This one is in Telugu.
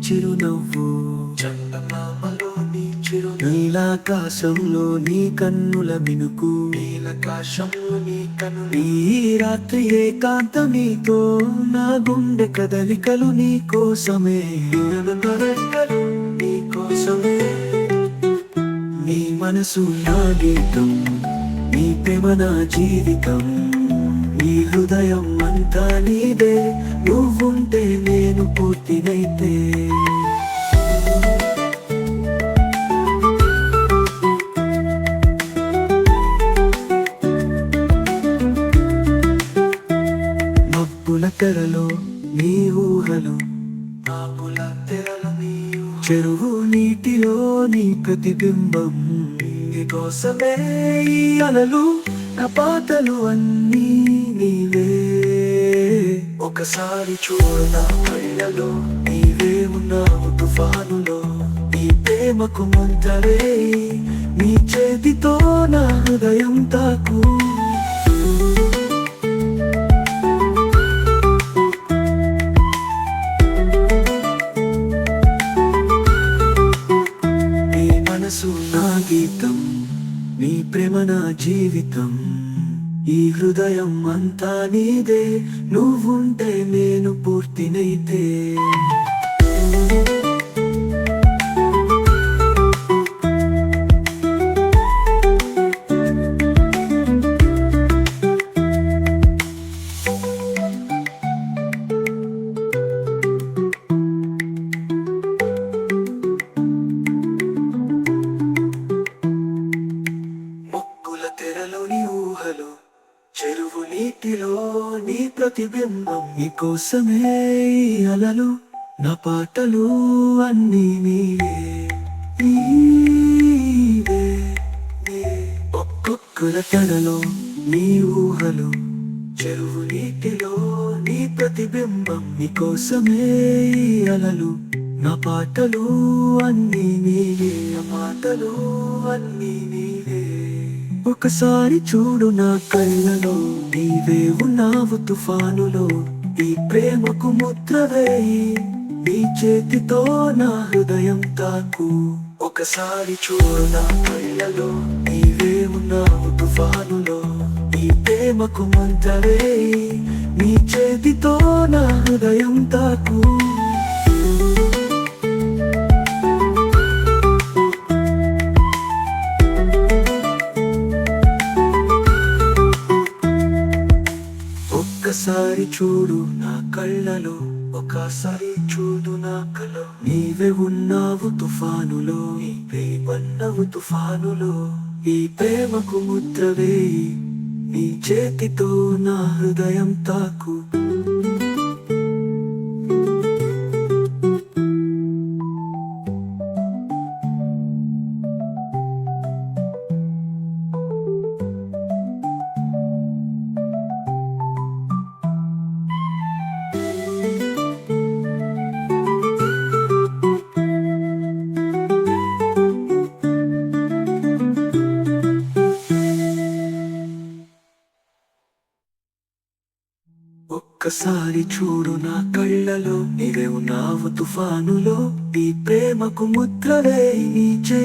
చిరునవ్వు, చందమామలో నీ చిరునవ్వు, నీలాకాశంలో నీ కన్నుల మినుకు, నీలాకాశంలో నీ కన్నుల, ఈ రాత్రి ఏకాంతం నీతో, నా గుండె కదలికలు నీ కోసమే, కదలికలు నీ కోసమే. నీ మనసు నా గీతం, నీ ప్రేమ నా జీవితం, నీ హృదయం అంతా నీదే, నువ్వుంటే నేను పూర్తినైతే. మబ్బుల తెరలో నీ ఊహలు, మబ్బుల తెరలో నీ ఊహలు, చెరువు నీటిలో నీ ప్రతిబింబం, నీ కోసమే ఈ అలలు, నా పాటలు అన్నీ నీవే. ఒకసారి చూడు నా కళ్ళలో, నీవే ఉన్నావు తుఫానులో, నీ ప్రేమకు మంటలే, నీ చేతితో నా హృదయం తాకు. నీ మనసు నా గీతం, నీ ప్రేమ నా జీవితం, ఈ హృదయం అంతా నీదే, నువ్వుంటే నేను పూర్తినైతే. మబ్బుల తెరలోని ఊహలు, చెరువు నీటిలో నీ ప్రతిబింబం, నీ కోసమే ఈ అలలు, నా పాటలు అన్నీ నీవే, నీవే, నీవే. ఒక్కొక్కల తెరలో నీ ఊహలు, చెరువు నీటిలో నీ ప్రతిబింబం, నీ కోసమే ఈ అలలు, నా పాటలు అన్నీ నీవే, నా పాటలు అన్నీ నీవే. ఒకసారి చూడు నా కళ్ళలో, నీవే ఉన్నావు తుఫానులో, ఈ ప్రేమకు ముద్ర వేయి, నీ చేతితో నా హృదయం తాకు. ఒకసారి చూడు నా కళ్ళలో, నీవే ఉన్నావు తుఫానులో, ఈ ప్రేమకు ముద్ర వేయి, నీ చేతితో నా హృదయం తాకు. ఒకసారి చూడు నా కళ్ళలో, ఒకసారి చూడు నా కలో, నీవే ఉన్నావు తుఫానులో, నీవే ఉన్నావు తుఫానులో, ఈ ప్రేమకు ముద్ర వేయి, నీ చేతితో నా హృదయం తాకు. ఒక్కసారి చూడు నా కళ్ళలో, నీవే ఉన్నావు తుఫానులో, ఈ ప్రేమకు ముద్ర వేయి, నీ చేతి